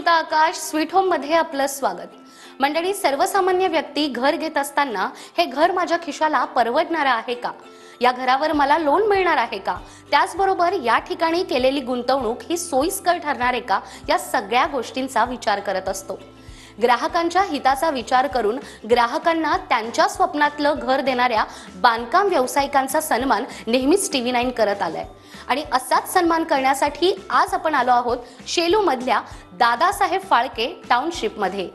स्मिता आकाश sweet home मध्ये आपलं स्वागत। मंडळी, सर्वसामान्य व्यक्ती घर घेत असताना हे घर माझ्या खिशाला परवडणार आहे का, या घरावर मला लोन मिळणार आहे का, त्याचबरोबर या ठिकाणी केलेली गुंतवणूक ही सोयीस्कर ठरणार आहे का, या सगळ्या गोष्टींचा विचार करत असतो। ग्राहकांच्या हिताचा विचार करून ग्राहकांना त्यांच्या स्वप्नातलं घर देणाऱ्या बांधकाम व्यावसायिकांचा सन्मान नेहमीच TV9 करत आलाय आणि असाच सन्मान करण्यासाठी आज आपण आलो आहोत शेलू मधल्या दादासाहेब फाळके टाउनशिप मध्ये।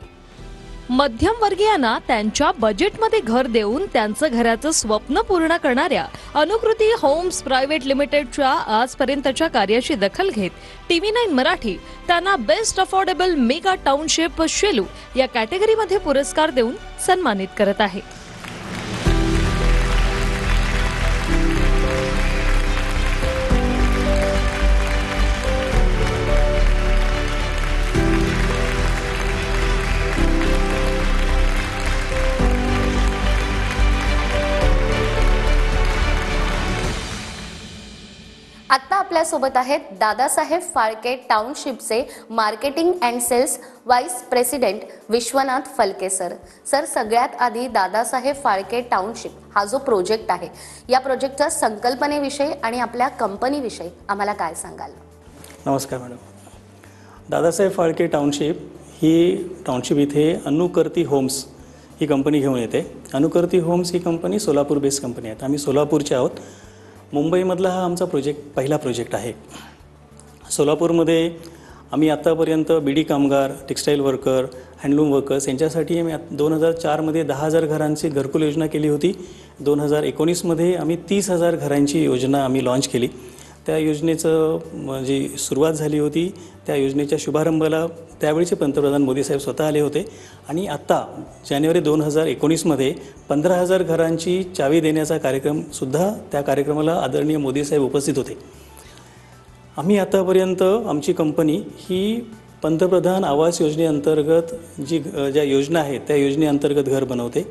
मध्यमवर्गीयांना त्यांच्या बजेटमध्ये घर देऊन त्यांचं घराचं स्वप्न पूर्ण करणाऱ्या अनुकृती होम्स प्रायव्हेट लिमिटेडच्या आजपर्यंतच्या कार्याची दखल घेत TV9 मराठी त्यांना best affordable mega township Shelu या कॅटेगरीमध्ये पुरस्कार देऊन सन्मानित करत आहे। आता आपल्या सोबत आहेत दादासाहेब फाळके टाउनशिपचे marketing and sales vice president Vishwanath Phalke sir. Sir, सगळ्यात आधी दादासाहेब फाळके टाउनशिप हा जो प्रोजेक्ट आहे, या प्रोजेक्टच्या संकल्पनेविषयी आणि आपल्या कंपनीविषयी आम्हाला काय सांगाल? नमस्कार मॅडम। दादासाहेब फाळके टाउनशिप ही टाउनशिप इथे अनुकर्ती होम्स ही कंपनी घेऊन येते। अनुकर्ती होम्स ही कंपनी सोलापूर बेस्ड कंपनी आहे। आम्ही सोलापूरचे आहोत। मुंबईमधला हा आमचा पहिला प्रोजेक्ट आहे। सोलापूरमध्ये आम्ही आत्तापर्यंत बीडी कामगार, टेक्स्टाईल वर्कर, हँडलूम वर्कर्स यांच्यासाठी आम्ही 2004मध्ये 10,000 घरांची घरकुल योजना केली होती। 2019मध्ये आम्ही 30,000 घरांची योजना आम्ही लॉन्च केली। त्या योजनेचं जी सुरुवात झाली होती, त्या योजनेच्या शुभारंभाला त्यावेळीचे पंतप्रधान मोदी साहेब स्वतः आले होते आणि आत्ता जानेवारी 2019मध्ये 15,000 घरांची चावी देण्याचा कार्यक्रमसुद्धा, त्या कार्यक्रमाला आदरणीय मोदी साहेब उपस्थित होते। आम्ही आतापर्यंत आमची कंपनी ही पंतप्रधान आवास योजनेअंतर्गत ज्या योजना आहेत त्या योजनेअंतर्गत घर बनवते।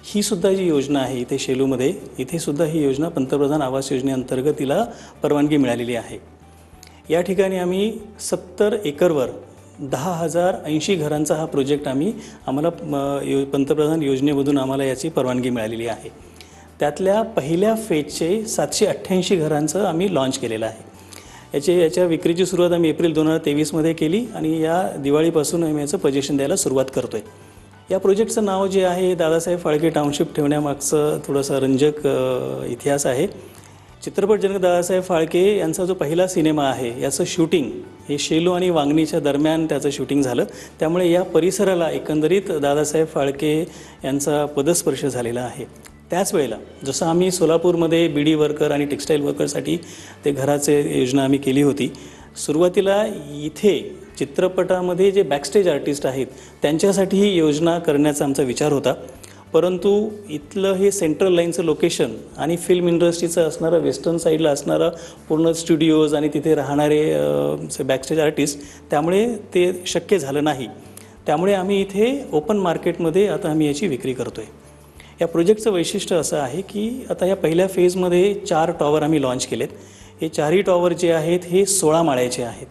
ही सुद्धा जी योजना आहे इथे शेलूमध्ये, इथे सुद्धा ही योजना पंतप्रधान आवास योजनेअंतर्गत तिला परवानगी मिळालेली आहे। या ठिकाणी आम्ही 70 एकरवर 10,080 घरांचा हा प्रोजेक्ट आम्हाला पंतप्रधान योजनेमधून आम्हाला याची परवानगी मिळालेली आहे। त्यातल्या पहिल्या फेजचे 788 घरांचं आम्ही लॉन्च केलेलं आहे। याच्या विक्रीची सुरुवात आम्ही एप्रिल 2023मध्ये केली आणि या दिवाळीपासून आम्ही याचं पोझिशन द्यायला सुरुवात करतोय। या प्रोजेक्टचं नाव जे आहे दादासाहेब फाळके टाउनशिप ठेवण्यामागचं थोडंसं रंजक इतिहास आहे। चित्रपट जनक दादासाहेब फाळके यांचा जो पहिला सिनेमा आहे याचं शूटिंग हे शेलू आणि वांगणीच्या दरम्यान त्याचं शूटिंग झालं। त्यामुळे या परिसराला एकंदरीत दादासाहेब फाळके यांचा पदस्पर्श झालेला आहे। त्याच वेळेला जसं आम्ही सोलापूरमध्ये बीडी वर्कर आणि टेक्स्टाईल वर्करसाठी ते घराचे योजना आम्ही केली होती, सुरुवातीला इथे चित्रपटामध्ये जे बॅकस्टेज आर्टिस्ट आहेत त्यांच्यासाठी ही योजना करण्याचा आमचा विचार होता। परंतु इथलं हे सेंट्रल लाईनचं लोकेशन आणि फिल्म इंडस्ट्रीचं असणारं वेस्टर्न साईडला असणारं पूर्ण स्टुडिओज आणि तिथे राहणारे बॅकस्टेज आर्टिस्ट, त्यामुळे ते शक्य झालं नाही। त्यामुळे आम्ही इथे ओपन मार्केटमध्ये आता आम्ही याची विक्री करतो आहे। या प्रोजेक्टचं वैशिष्ट्य असं आहे की आता या पहिल्या फेजमध्ये 4 टॉवर आम्ही लॉन्च केलेत। हे 4ही टॉवर जे आहेत हे 16 माळ्याचे आहेत।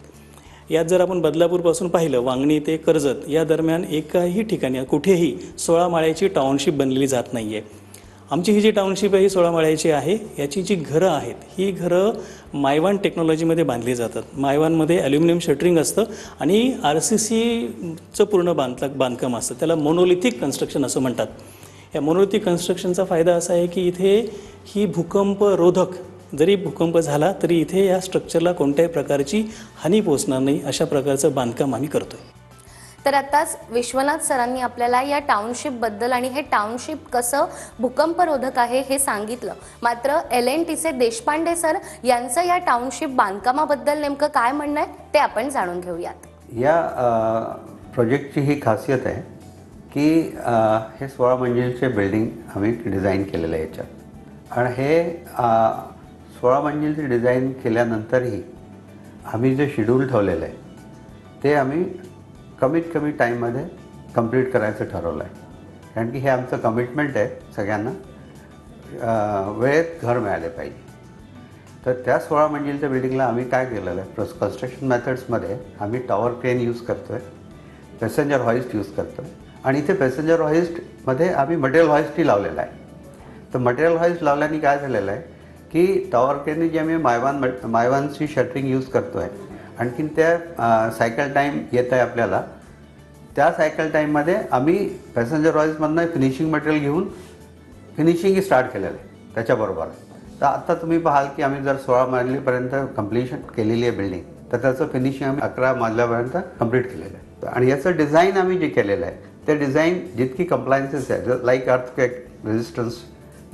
यात जर आपण बदलापूरपासून पाहिलं, वांगणी ते कर्जत या दरम्यान एकाही ठिकाणी कुठेही 16 माळ्याची टाउनशिप बनलेली जात नाही आहे। आमची ही जी टाउनशिप आहे ही 16 माळ्याची आहे। याची जी घरं आहेत ही घरं मायवान टेक्नॉलॉजीमध्ये बांधली जातात। मायवानमध्ये ॲल्युमिनियम शटरिंग असतं आणि RCCचं पूर्ण बांधकाम असतं, त्याला मोनोलिथिक कन्स्ट्रक्शन असं म्हणतात। या मोनोलिथिक कन्स्ट्रक्शनचा फायदा असा आहे की इथे ही भूकंपरोधक, जरी भूकंप झाला तरी इथे या स्ट्रक्चरला कोणत्याही प्रकारची हानी पोहोचणार नाही, अशा प्रकारचं बांधकाम आम्ही करतोय। तर आताच विश्वनाथ सरांनी आपल्याला या टाउनशिप बद्दल आणि हे टाउनशिप कसं भूकंपरोधक आहे हे सांगितलं। मात्र L&Tचे देशपांडे सर यांचं या टाउनशिप बांधकामाबद्दल नेमकं काय म्हणणं आहे ते आपण जाणून घेऊयात। या प्रोजेक्टची ही खासियत आहे की हे 16 मंजिलचे बिल्डिंग आम्ही डिझाईन केलेलं आहे याच्यात। आणि हे 16 मंजिलचे डिझाईन केल्यानंतरही आम्ही जे शेड्यूल ठेवलेलं आहे ते आम्ही कमीत कमी टाईममध्ये कंप्लीट करायचं ठरवलं आहे। कारण की हे आमचं कमिटमेंट आहे सगळ्यांना, वेळेत घर मिळाले पाहिजे। तर त्या 16 मंजिलच्या बिल्डिंगला आम्ही काय केलेलं आहे, कन्स्ट्रक्शन मेथड्समध्ये आम्ही टॉवर क्रेन यूज करतो आहे पॅसेंजर हॉइस्ट यूज करतो आहे आणि इथे पॅसेंजर हॉइस्टमध्ये आम्ही मटेरियल हॉइस्टही लावलेला आहे. तर मटेरियल हॉइस्ट लावल्याने काय झालेलं आहे की टॉवरकेने जे आम्ही मायवानची शटरिंग यूज करतो आहे, आणखीन त्या सायकल टाईम येत आहे आपल्याला, त्या सायकल टाईममध्ये आम्ही पॅसेंजर हॉइस्टमधनं फिनिशिंग मटेरियल घेऊन फिनिशिंगही स्टार्ट केलेलं आहे त्याच्याबरोबर. तर आत्ता तुम्ही पाहाल की आम्ही जर 16 मजलीपर्यंत कंप्लिशन केलेली आहे बिल्डिंग, तर त्याचं फिनिशिंग आम्ही 11 मजल्यापर्यंत कंप्लीट केलेलं आहे. आणि याचं डिझाईन आम्ही जे केलेलं आहे ते डिझाईन जितकी कंप्लायन्सेस आहे, like earthquake resistance,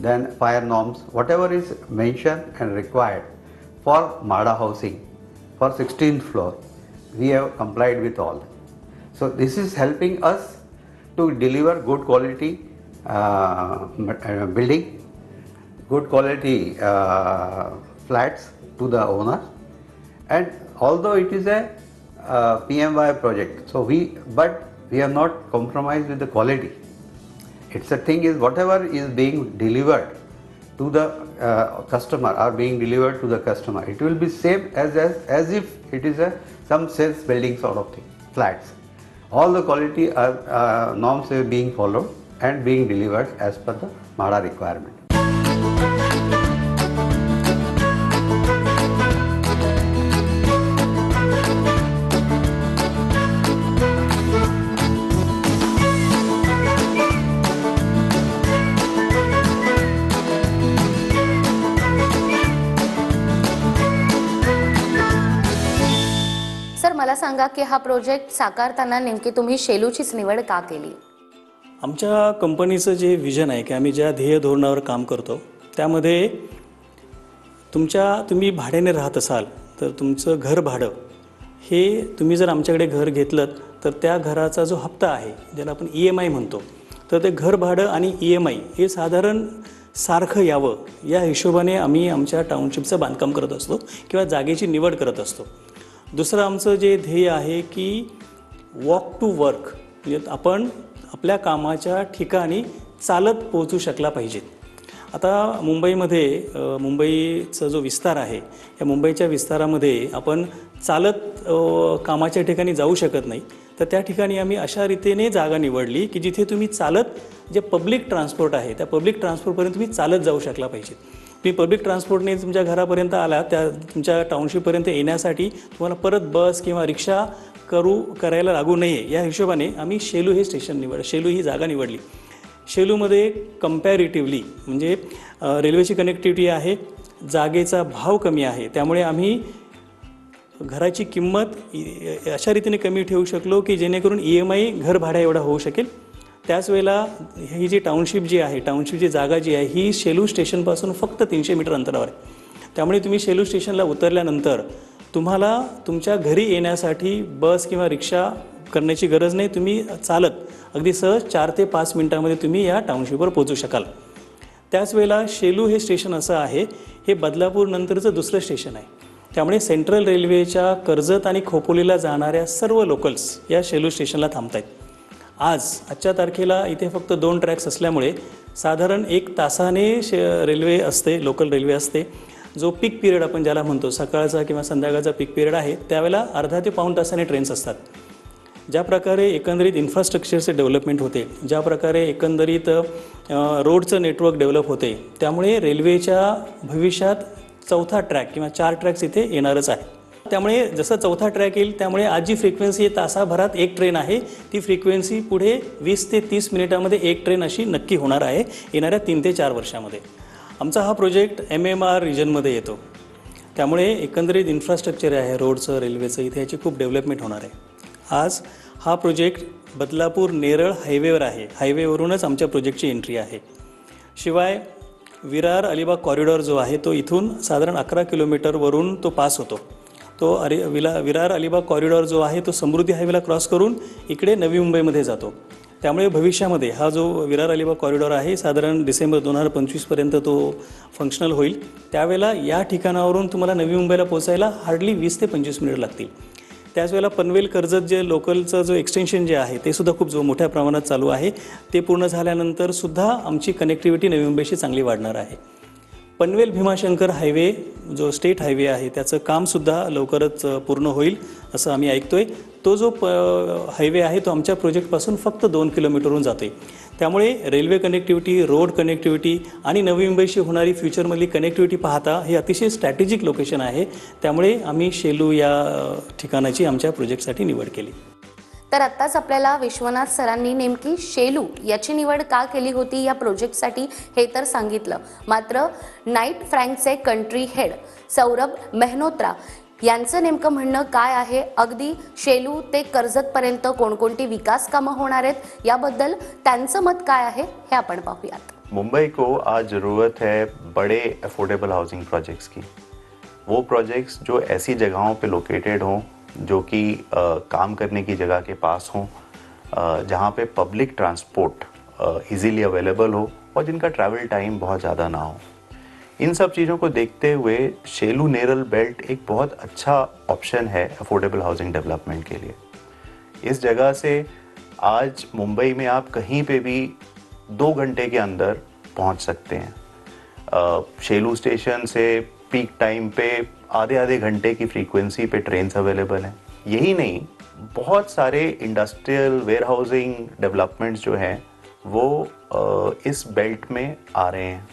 then fire norms, whatever is mentioned and required for MHADA housing for 16th floor, we have complied with all. So this is helping us to deliver good quality building, good quality flats to the owner. And although it is a PMY project, so we have not compromised with the quality. It's the thing is whatever is being delivered to the customer or being delivered to the customer, it will be same as if it is some sales building sort of thing, flats. All the quality norms are being followed and being delivered as per the MHADA requirement. Sir मला सांगा की हा project साकारताना नेमकी तुम्ही शेलूचीच निवड का केली? आमच्या कंपनीचं जे विजन आहे की आम्ही ज्या ध्येय धोरणावर काम करतो त्यामध्ये तुम्ही भाड्याने राहत असाल तर तुमचं घर भाडं हे तुम्ही जर आमच्याकडे घर घेतलं तर त्या घराचा जो हप्ता आहे ज्याला आपण EMI म्हणतो, तर ते घर भाडं आणि EMI हे साधारण सारखं यावं या हिशोबाने आम्ही आमच्या टाउनशिपचं बांधकाम करत असतो किंवा जागेची निवड करत असतो. दुसरं आमचं जे ध्येय आहे की वॉक टू वर्क, म्हणजे आपण आपल्या कामाच्या ठिकाणी चालत पोहोचू शकला पाहिजेत. आता मुंबईचा जो विस्तार आहे या मुंबईच्या विस्तारामध्ये आपण चालत कामाच्या ठिकाणी जाऊ शकत नाही, तर त्या ठिकाणी आम्ही अशा रीतीने जागा निवडली की जिथे तुम्ही चालत जे पब्लिक ट्रान्सपोर्ट आहे त्या पब्लिक ट्रान्सपोर्टपर्यंत तुम्ही चालत जाऊ शकला पाहिजे. तुम्ही पब्लिक ट्रान्सपोर्टने तुमच्या घरापर्यंत आला, त्या तुमच्या टाउनशिपपर्यंत येण्यासाठी तुम्हाला परत बस किंवा रिक्षा करायला लागू नये या हिशोबाने आम्ही शेलू हे शेलू ही जागा निवडली. शेलूमध्ये कंपॅरेटिव्हली म्हणजे रेल्वेची कनेक्टिव्हिटी आहे, जागेचा भाव कमी आहे, त्यामुळे आम्ही घराची किंमत अशा रीतीने कमी ठेवू शकलो की जेणेकरून EMI घर भाड्या एवढा होऊ शकेल. त्याच वेळेला ही जी टाउनशिपची जागा जी आहे ही शेलू स्टेशनपासून फक्त 300 मीटर अंतरावर आहे. त्यामुळे तुम्ही शेलू स्टेशनला उतरल्यानंतर तुम्हाला तुमच्या घरी येण्यासाठी बस किंवा रिक्षा करण्याची गरज नाही, तुम्ही चालत अगदी सहज 4 ते 5 मिनिटांमध्ये तुम्ही या टाउनशिपवर पोहोचू शकाल. त्याच वेळेला शेलू हे स्टेशन असं आहे, हे बदलापूर नंतरचं दुसरं स्टेशन आहे. त्यामुळे सेंट्रल रेल्वेच्या कर्जत आणि खोपोलीला जाणाऱ्या सर्व लोकल्स या शेलू स्टेशनला थांबत आहेत. आजच्या तारखेला इथे फक्त 2 ट्रॅक्स असल्यामुळे साधारण 1 तासाने रेल्वे असते, लोकल रेल्वे असते. जो पीक पिरियड आपण ज्याला म्हणतो, सकाळचा किंवा संध्याकाळचा पीक पिरियड आहे, त्यावेळेला अर्धा ते पाऊण तासाने ट्रेन्स असतात. ज्या प्रकारे एकंदरीत इन्फ्रास्ट्रक्चरचे डेव्हलपमेंट होते, ज्या प्रकारे एकंदरीत रोडचं नेटवर्क डेव्हलप होते, त्यामुळे रेल्वेच्या भविष्यात 4था ट्रॅक किंवा 4 ट्रॅक्स इथे येणारच आहे. त्यामुळे जसं 4था ट्रॅक येईल त्यामुळे आज जी फ्रिक्वेन्सी तासाभरात 1 ट्रेन आहे ती फ्रिक्वेन्सी पुढे 20 ते 30 मिनिटामध्ये 1 ट्रेन अशी नक्की होणार आहे येणाऱ्या 3 ते 4 वर्षामध्ये. आमचा हा प्रोजेक्ट MMR रिजनमध्ये येतो, त्यामुळे एकंदरीत इन्फ्रास्ट्रक्चर आहे रोडचं, रेल्वेचं, इथे याची खूप डेव्हलपमेंट होणार आहे. आज हा प्रोजेक्ट बदलापूर नेरळ हायवेवर आहे, हायवेवरूनच आमच्या प्रोजेक्टची एंट्री आहे. शिवाय विरार अलिबाग कॉरिडॉर जो आहे तो इथून साधारण 11 किलोमीटरवरून तो पास होतो. तो विरार अलिबाग कॉरिडॉर जो आहे तो समृद्धी हायवेला क्रॉस करून इकडे नवी मुंबईमध्ये जातो. त्यामुळे भविष्यामध्ये हा जो विरार अलिबाग कॉरिडॉर आहे साधारण डिसेंबर 2025पर्यंत तो फंक्शनल होईल. त्यावेळेला या ठिकाणावरून तुम्हाला नवी मुंबईला पोहोचायला हार्डली 20 ते 25 मिनिट लागतील. त्याच वेळेला पनवेल कर्जत जे लोकलचं जो एक्सटेन्शन जे आहे ते सुद्धा खूप मोठ्या प्रमाणात चालू आहे. ते पूर्ण झाल्यानंतर सुद्धा आमची कनेक्टिव्हिटी नवी मुंबईशी चांगली वाढणार आहे. पनवेल भीमाशंकर हायवे जो स्टेट हायवे आहे त्याचं कामसुद्धा लवकरच पूर्ण होईल असं आम्ही ऐकतोय. तो जो हायवे आहे तो आमच्या प्रोजेक्टपासून फक्त 2 किलोमीटरहून जातो आहे. त्यामुळे रेल्वे कनेक्टिव्हिटी, रोड कनेक्टिव्हिटी आणि नवी मुंबईशी होणारी फ्युचरमधली कनेक्टिव्हिटी पाहता हे अतिशय स्ट्रॅटेजिक लोकेशन आहे. त्यामुळे आम्ही शेलू या ठिकाणाची आमच्या प्रोजेक्टसाठी निवड केली. तर आत्ताच आपल्याला विश्वनाथ सरांनी नेमकी शेलू याची निवड का केली होती या प्रोजेक्टसाठी हे तर सांगितलं. मात्र नाईट फ्रँकचे कंट्री हेड सौरभ मेहनोत्रा यांचं नेमकं म्हणणं काय आहे, अगदी शेलू ते कर्जतपर्यंत कोणकोणती विकास कामं होणार आहेत याबद्दल त्यांचं मत काय आहे हे आपण पाहूयात. मुंबई को आज ज़रूरत है बड़े अफोर्डेबल हाउसिंग प्रोजेक्ट्स की. वो प्रोजेक्ट्स जो ऐसी जगहों पे लोकेटेड हों जो कि काम करने की जगह के पास हों, जहाँ पे पब्लिक ट्रांसपोर्ट इजीली अवेलेबल हो और जिनका ट्रैवल टाइम बहुत ज़्यादा ना हो. इन सब चीज़ों को देखते हुए शेलू नेरल बेल्ट एक बहुत अच्छा ऑप्शन है अफोर्डेबल हाउसिंग डेवलपमेंट के लिए. इस जगह से आज मुंबई में आप कहीं पे भी 2 घंटे के अंदर पहुंच सकते हैं. शेलू स्टेशन से पीक टाइम पे आधे घंटे की फ्रीक्वेंसी पे ट्रेन्स अवेलेबल हैं. यही नहीं, बहुत सारे इंडस्ट्रियल वेयर हाउसिंग डेवलपमेंट्स जो हैं वो इस बेल्ट में आ रहे हैं.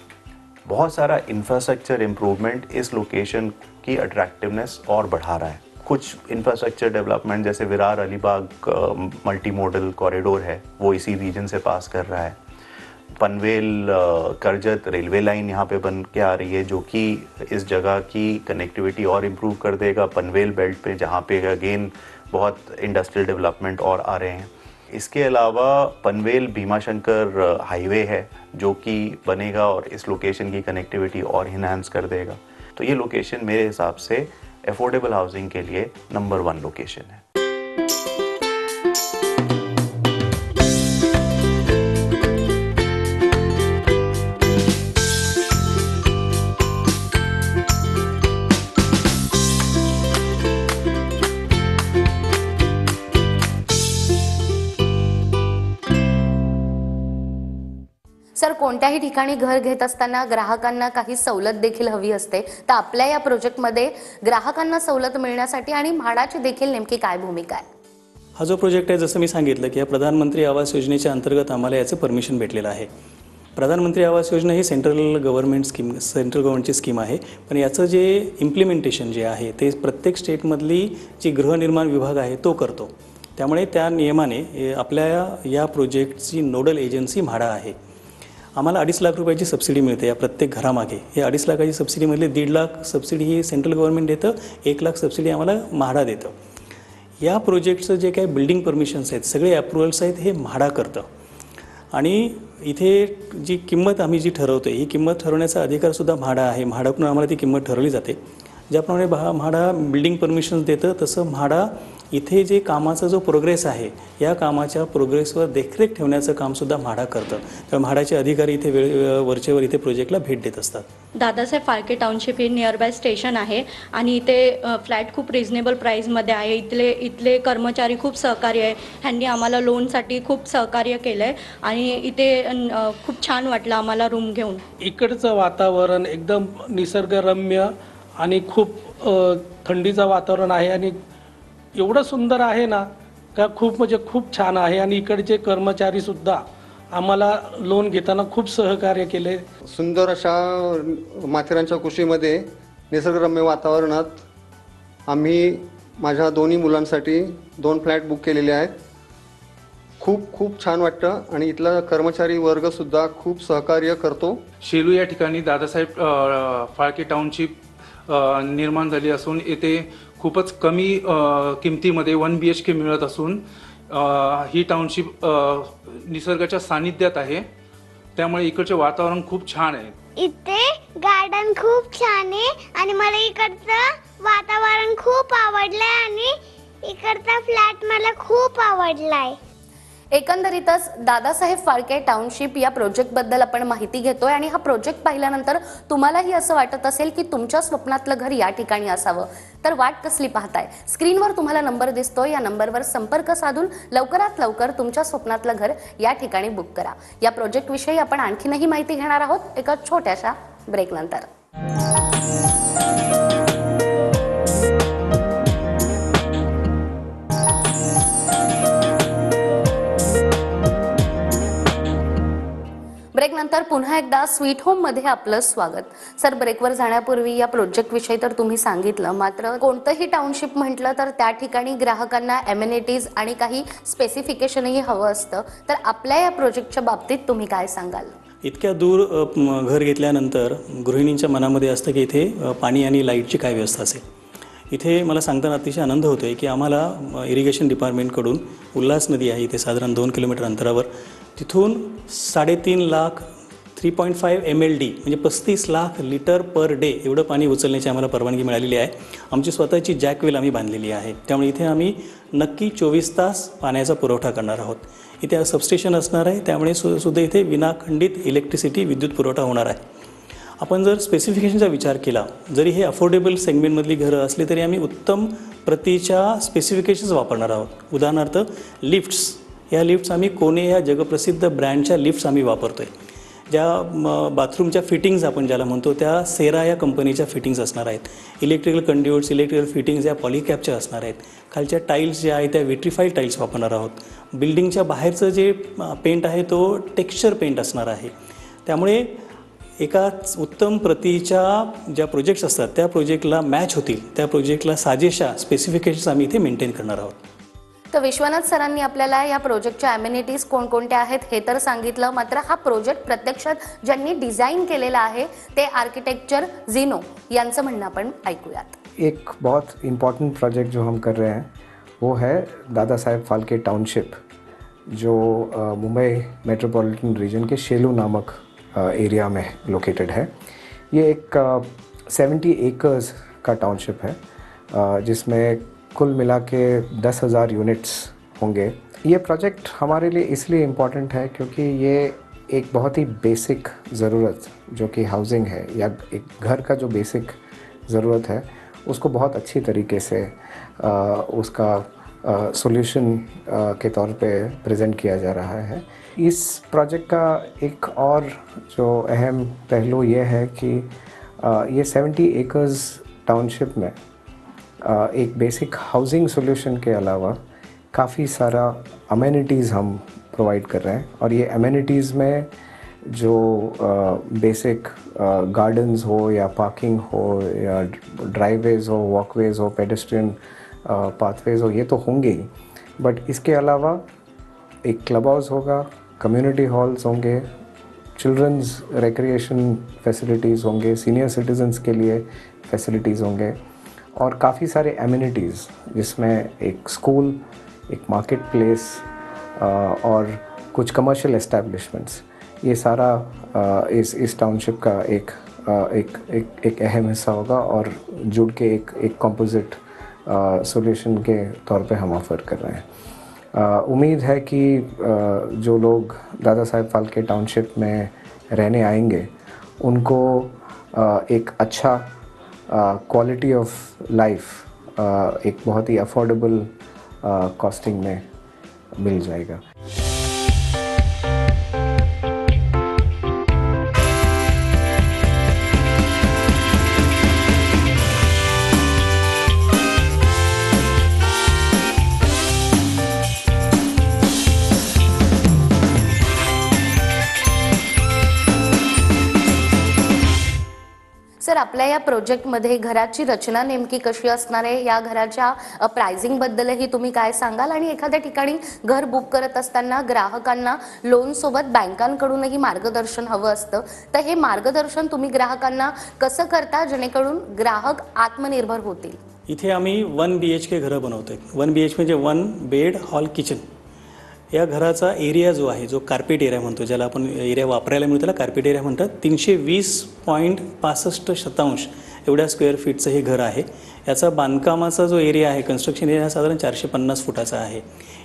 बहुत सारा इंफ्रास्ट्रक्चर इम्प्रूवमेंट इस लोकेशन की अट्रैक्टिवनेस और बढ़ा रहा है. कुछ इंफ्रास्ट्रक्चर डेवलपमेंट जैसे Virar Alibag multi modal corridor है, वो इसी रीजन से पास कर रहा है. पनवेल करजत रेलवे लाइन यहाँ पे बन के आ रही है जो कि इस जगह की कनेक्टिविटी और इम्प्रूव कर देगा पनवेल बेल्ट पे, जहाँ पे अगेन बहुत इंडस्ट्रियल डेवलपमेंट और आ रहे हैं. इसके अलावा पनवेल भीमाशंकर हाईवे है जो कि बनेगा और इस लोकेशन की कनेक्टिविटी और इन्हांस कर देगा. तो ये लोकेशन मेरे हिसाब से अफोर्डेबल हाउसिंग के लिए नंबर 1 लोकेशन है. सर, कोणत्याही ठिकाणी घर घेत असताना ग्राहकांना काही सवलत देखील हवी असते, तर आपल्या या प्रोजेक्टमध्ये ग्राहकांना सवलत मिळण्यासाठी आणि म्हाडाची देखील नेमकी काय भूमिका आहे? हा जो प्रोजेक्ट आहे, जसं मी सांगितलं की या प्रधानमंत्री आवास योजनेच्या अंतर्गत आम्हाला याचं परमिशन भेटलेलं आहे. प्रधानमंत्री आवास योजना ही सेंट्रल गव्हर्नमेंटची स्कीम आहे. पण याचं जे इम्प्लिमेंटेशन जे आहे ते प्रत्येक स्टेटमधली जी गृहनिर्माण विभाग आहे तो करतो. त्यामुळे त्या नियमाने आपल्या या प्रोजेक्टची नोडल एजन्सी म्हाडा आहे. आम्हाला 2.5 लाख रुपयाची सबसिडी मिळते या प्रत्येक घरामागे. हे 2.5 लाखाची सबसिडीमधले 1.5 लाख सबसिडी ही सेंट्रल गव्हर्नमेंट देतं, 1 लाख सबसिडी आम्हाला म्हाडा देतं. या प्रोजेक्टचं जे काही बिल्डिंग परमिशन्स आहेत, सगळे अप्रुव्हल्स आहेत हे म्हाडा करतं. आणि इथे जी किंमत आम्ही जी ठरवतो ही किंमत ठरवण्याचा अधिकारसुद्धा म्हाडा आहे. म्हाडाकडून आम्हाला ती किंमत ठरवली जाते. ज्याप्रमाणे म्हाडा बिल्डिंग परमिशन्स देतं, तसं म्हाडा इथे जे कामाचा जो प्रोग्रेस आहे या कामाच्या प्रोग्रेसवर देखरेख ठेवण्याचं कामसुद्धा म्हाडा करतं. तर म्हाडाचे अधिकारी इथे वरचेवर इथे प्रोजेक्टला भेट देत असतात. दादासाहेब फाळके टाउनशिप ही नियरबाय स्टेशन आहे आणि इथे फ्लॅट खूप रिजनेबल प्राईसमध्ये आहे. इथले कर्मचारी खूप सहकार्य आहे. ह्यांनी आम्हाला लोनसाठी खूप सहकार्य केलं आहे आणि इथे खूप छान वाटलं आम्हाला रूम घेऊन. इकडचं वातावरण एकदम निसर्गरम्य आणि खूप थंडीचं वातावरण आहे आणि एवढं सुंदर आहे ना का खूप छान आहे. आणि इकडचे कर्मचारीसुद्धा आम्हाला लोन घेताना खूप सहकार्य केले. सुंदर अशा माथेरानच्या कुशीमध्ये निसर्गरम्य वातावरणात आम्ही माझ्या दोन्ही मुलांसाठी 2 फ्लॅट बुक केलेले आहेत. खूप छान वाटतं आणि इथला कर्मचारी वर्गसुद्धा खूप सहकार्य करतो. शेलू या ठिकाणी दादासाहेब फाळके टाउनशिप निर्माण झाली असून येथे खूपच कमी किमतीमध्ये 1 BHK मिळत असून ही टाउनशिप निसर्गाच्या सानिध्यात आहे. त्यामुळे इकडचे वातावरण खूप छान आहे. इथे गार्डन खूप छान आहे आणि मला इकडचं वातावरण खूप आवडलंय आणि इकडचा फ्लॅट मला खूप आवडलाय. एकंदरीतच दादासाहेब फाळके टाउनशिप या प्रोजेक्टबद्दल आपण माहिती घेतोय आणि हा प्रोजेक्ट पाहिल्यानंतर तुम्हालाही असं वाटत असेल की तुमच्या स्वप्नातलं घर या ठिकाणी असावं, तर वाट कसली पाहताय? स्क्रीनवर तुम्हाला नंबर दिसतोय, या नंबरवर संपर्क साधून लवकरात लवकर तुमच्या स्वप्नातलं घर या ठिकाणी बुक करा. या प्रोजेक्टविषयी आपण आणखीनही माहिती घेणार आहोत एका छोट्याशा ब्रेकनंतर. ब्रेक नंतर पुन्हा एकदा स्वीट होम मध्ये आपलं स्वागत. सर, ब्रेकवर जाण्यापूर्वी या प्रोजेक्ट विषयी तर तुम्ही सांगितलं, मात्र कोणतंही टाउनशिप म्हटलं तर त्या ठिकाणी ग्राहकांना एम्युनिटीज आणि काही स्पेसिफिकेशनही हवं असतं. तर आपल्या या प्रोजेक्टच्या बाबतीत तुम्ही काय सांगाल? इतक्या दूर घर घेतल्यानंतर गृहिणींच्या मनामध्ये असतं की इथे पाणी आणि लाईटची काय व्यवस्था असेल. इथे मला सांगताना अतिशय आनंद होतो आहे की आम्हाला इरिगेशन डिपार्टमेंटकडून उल्हास नदी आहे इथे साधारण 2 किलोमीटर अंतरावर, तिथून 3.5 लाख 3.5 MLD म्हणजे 35 लाख लिटर पर डे एवढं पाणी उचलण्याची आम्हाला परवानगी मिळालेली आहे. आमची स्वतःची जॅकवेल आम्ही बांधलेली आहे, त्यामुळे इथे आम्ही नक्की 24 तास पाण्याचा पुरवठा करणार आहोत. इथे सबस्टेशन असणार आहे, त्यामुळे सुद्धा इथे विनाखंडित इलेक्ट्रिसिटी विद्युत पुरवठा होणार आहे. आपण जर स्पेसिफिकेशनचा विचार केला, जरी हे अफोर्डेबल सेगमेंटमधली घरं असली तरी आम्ही उत्तम प्रतीच्या स्पेसिफिकेशन्स वापरणार आहोत. उदाहरणार्थ लिफ्ट्स, या लिफ्ट्स आम्ही कोने या जगप्रसिद्ध ब्रँडच्या लिफ्ट्स आम्ही वापरतो आहे. ज्या बाथरूमच्या फिटिंग्स आपण ज्याला म्हणतो त्या सेरा या कंपनीच्या फिटिंग्स असणार आहेत. इलेक्ट्रिकल कंड्युट्स, इलेक्ट्रिकल फिटिंग्स या पॉलिकॅपच्या असणार आहेत. खालच्या टाईल्स ज्या आहेत त्या विट्रिफाईड टाईल्स वापरणार आहोत. बिल्डिंगच्या बाहेरचं जे पेंट आहे तो टेक्स्चर पेंट असणार आहे. त्यामुळे एका उत्तम प्रतीच्या ज्या प्रोजेक्ट्स असतात त्या प्रोजेक्टला मॅच होतील, त्या प्रोजेक्टला साजेशा स्पेसिफिकेशन्स आम्ही इथे मेंटेन करणार आहोत. तर विश्वनाथ सरांनी आपल्याला या प्रोजेक्टच्या ॲम्युनिटीज कोणकोणत्या आहेत हे तर सांगितलं, मात्र हा प्रोजेक्ट प्रत्यक्षात ज्यांनी डिझाईन केलेला आहे ते आर्किटेक्चर झिनो यांचं म्हणणं आपण ऐकूयात. एक बहुत इम्पॉर्टेंट प्रोजेक्ट जो हम कर रहे हैं वो है दादा साहेब फाल्के टाउनशिप, जो मुंबई मेट्रोपॉलिटन रीजन के शेलू नामक एरिया में लोकेटेड है. ये एक 70 एकर्स का टाउनशिप है, जिसमें कुल मिला के 10,000 यूनिट्स होंगे. ये प्रोजेक्ट हमारे लिए इसलिए इम्पॉर्टेंट है क्योंकि ये एक बहुत ही बेसिक ज़रूरत जो कि हाउसिंग है या एक घर का जो बेसिक ज़रूरत है उसको बहुत अच्छी तरीके से उसका सॉल्यूशन के तौर पे प्रेजेंट किया जा रहा है. इस प्रोजेक्ट का एक और जो अहम पहलू ये है कि ये 70 एकर्स टाउनशिप में एक बेसिक हाउसिंग सॉल्यूशन के अलावा काफ़ी सारा अमेनिटीज़ हम प्रोवाइड कर रहे हैं. और ये अमेनिटीज़ में जो बेसिक गार्डन्स हो या पार्किंग हो या ड्राइवेज़ हो, वॉकवेज़ हो, पेडेस्ट्रियन पाथवेज़ हो, ये तो होंगे ही, बट इसके अलावा एक क्लब हाउस होगा, कम्युनिटी हॉल्स होंगे, चिल्ड्रंस रिक्रिएशन फैसिलिटीज़ होंगे, सीनियर सिटीजन्स के लिए फैसिलिटीज़ होंगे और काफ़ी सारे एमिनिटीज़ जिसमें एक स्कूल, एक मार्केट प्लेस और कुछ कमर्शियल एस्टैब्लिशमेंट्स, ये सारा इस टाउनशिप का एक अहम हिस्सा होगा और जुड़ के एक कंपोजिट सॉल्यूशन के तौर पे हम ऑफ़र कर रहे हैं. उम्मीद है कि जो लोग दादा साहेब फाल्के टाउनशिप में रहने आएंगे उनको एक अच्छा क्वालिटी ऑफ लाइफ एक बहुत ही अफोर्डेबल कॉस्टिंग में मिल जाएगा. सर, आपल्या या प्रोजेक्टमध्ये घराची रचना नेमकी कशी असणार आहे, या घराच्या प्राइसिंगबद्दलही तुम्ही काय सांगाल, आणि एखाद्या ठिकाणी घर बुक करत असताना ग्राहकांना लोनसोबत बँकांकडूनही मार्गदर्शन हवं असतं, तर हे मार्गदर्शन तुम्ही ग्राहकांना कसं करता जेणेकरून ग्राहक आत्मनिर्भर होतील? इथे आम्ही 1 BHK घरं बनवतो आहे. 1 BHK म्हणजे 1 बेड हॉल किचन. या घराचा एरिया जो आहे, जो कार्पेट एरिया म्हणतो, ज्याला आपण एरिया वापरायला मिळतो त्याला कार्पेट एरिया म्हणतात, 320.65 एवढ्या स्क्वेअर फीटचं हे घर आहे. याचा बांधकामाचा जो एरिया आहे, कन्स्ट्रक्शन एरिया साधारण 450 फुटाचा आहे.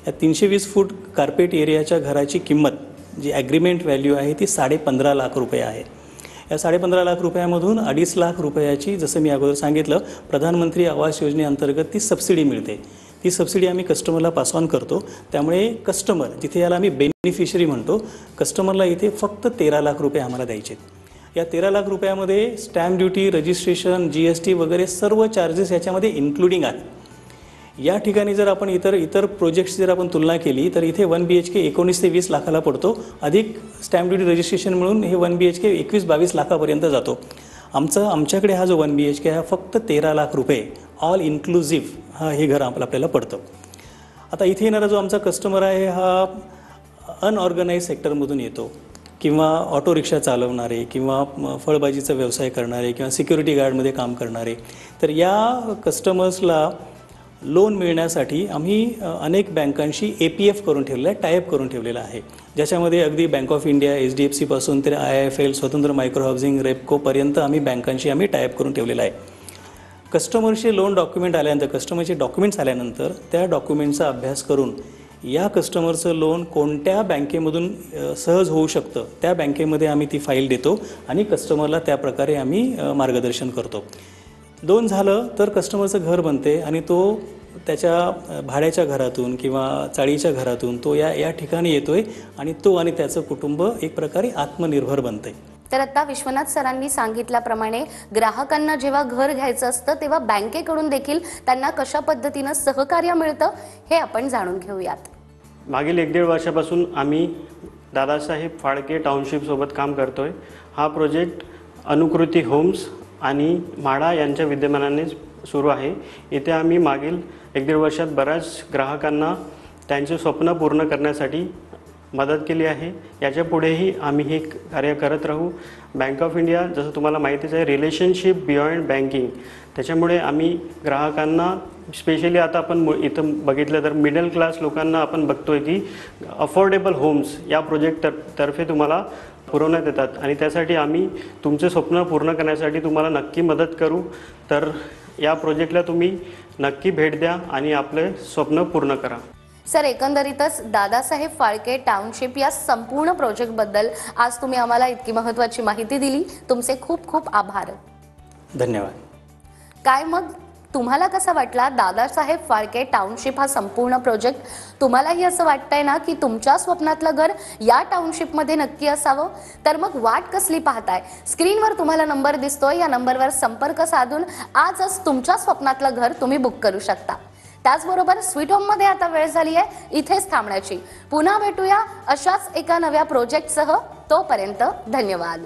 या 320 फूट कार्पेट एरियाच्या घराची किंमत जी ॲग्रीमेंट व्हॅल्यू आहे ती 15.5 लाख रुपये आहे. या 15.5 लाख रुपयामधून 2.5 लाख रुपयाची, जसं मी अगोदर सांगितलं, प्रधानमंत्री आवास योजनेअंतर्गत ती सबसिडी मिळते. ती सबसिडी आम्ही कस्टमरला पास ऑन करतो. त्यामुळे कस्टमर, जिथे याला आम्ही बेनिफिशरी म्हणतो, कस्टमरला इथे फक्त 13 लाख रुपये आम्हाला द्यायचे. या 13 लाख रुपयामध्ये स्टॅम्प ड्युटी, रजिस्ट्रेशन, GST वगैरे सर्व चार्जेस याच्यामध्ये इन्क्लुडिंग आहेत. या ठिकाणी जर आपण इतर प्रोजेक्ट्स जर आपण तुलना केली तर इथे 1 BHK 19 ते 20 लाखाला पडतो, अधिक स्टॅम्प ड्युटी रजिस्ट्रेशन मिळून हे 1 BHK 21-22 लाखापर्यंत जातो. आमच्याकडे हा जो 1 BHK हा फक्त 13 लाख रुपये ऑल इन्क्लुझिव्ह हे घर आपल्याला पडतं. आता इथे येणारा जो आमचा कस्टमर आहे हा अनऑर्गनाइज सेक्टरमधून येतो, किंवा ऑटो रिक्षा चालवणारे, किंवा फळभाजीचा व्यवसाय करणारे, किंवा सिक्युरिटी गार्डमध्ये काम करणारे. तर या कस्टमर्सला लोन मिळण्यासाठी आम्ही अनेक बँकांशी APF करून ठेवलेलं आहे, टायअप करून ठेवलेलं आहे, ज्याच्यामध्ये अगदी बँक ऑफ इंडिया, HDFCपासून ते IIFL, स्वतंत्र मायक्रो हाऊसिंग, रेपकोपर्यंत आम्ही टायअप करून ठेवलेलं आहे. कस्टमरचे लोन डॉक्युमेंट आल्यानंतर, कस्टमरचे डॉक्युमेंट्स आल्यानंतर त्या डॉक्युमेंटचा अभ्यास करून या कस्टमरचं लोन कोणत्या बँकेमधून सहज होऊ शकतं त्या बँकेमध्ये आम्ही ती फाईल देतो आणि कस्टमरला त्या प्रकारे आम्ही मार्गदर्शन करतो. 2 झालं तर कस्टमरचं घर बनते आणि तो त्याच्या भाड्याच्या घरातून किंवा चाळीच्या घरातून तो या ठिकाणी येतोय आणि तो आणि त्याचं कुटुंब एक प्रकारे आत्मनिर्भर बनते. तर आता विश्वनाथ सरांनी सांगितल्याप्रमाणे ग्राहकांना जेव्हा घर घ्यायचं असतं तेव्हा बँकेकडून देखील त्यांना कशा पद्धतीनं सहकार्य मिळतं हे आपण जाणून घेऊयात. मागील 1-1.5 वर्षापासून आम्ही दादासाहेब फाळके टाउनशिपसोबत काम करतोय. हा प्रोजेक्ट अनुकृती होम्स आणि म्हाडा यांच्या विद्यमानाने सुरू आहे. इथे आम्ही मागील 1-1.5 वर्षात बऱ्याच ग्राहकांना त्यांचे स्वप्न पूर्ण करण्यासाठी मदत केली आहे. याच्या पुढेही आम्ही हे कार्य करत राहू. बँक ऑफ इंडिया जसं तुम्हाला माहितीच आहे रिलेशनशिप बियॉन्ड बँकिंग, त्याच्यामुळे आम्ही ग्राहकांना स्पेशली आता आपण इथं बघितलं तर मिडल क्लास लोकांना आपण बघतोय की अफोर्डेबल होम्स या प्रोजेक्ट तर्फे तुम्हाला पुरवण्यात येतात आणि त्यासाठी आम्ही तुमचे स्वप्न पूर्ण करण्यासाठी तुम्हाला नक्की मदत करू. तर या प्रोजेक्टला तुम्ही नक्की भेट द्या आणि आपले स्वप्न पूर्ण करा. सर, एकंदरीतच दादासाहेब फाळके टाउनशिप या संपूर्ण प्रोजेक्टबद्दल आज तुम्ही आम्हाला इतकी महत्त्वाची माहिती दिली. तुमचे खूप खूप आभार. धन्यवाद. काय मग तुम्हाला कसा वाटला दादासाहेब फाळके टाउनशिप हा संपूर्ण प्रोजेक्ट? तुम्हालाही असं वाटतंय ना की तुमच्या स्वप्नातलं घर या टाउनशिपमध्ये नक्की असावं? तर मग वाट कसली पाहताय? स्क्रीनवर तुम्हाला नंबर दिसतोय, या नंबरवर संपर्क साधून आजच तुमच्या स्वप्नातलं घर तुम्ही बुक करू शकता. त्याचबरोबर स्वीट होममध्ये आता वेळ झाली आहे इथेच थांबण्याची. पुन्हा भेटूया अशाच एका नव्या प्रोजेक्टसह. तोपर्यंत धन्यवाद.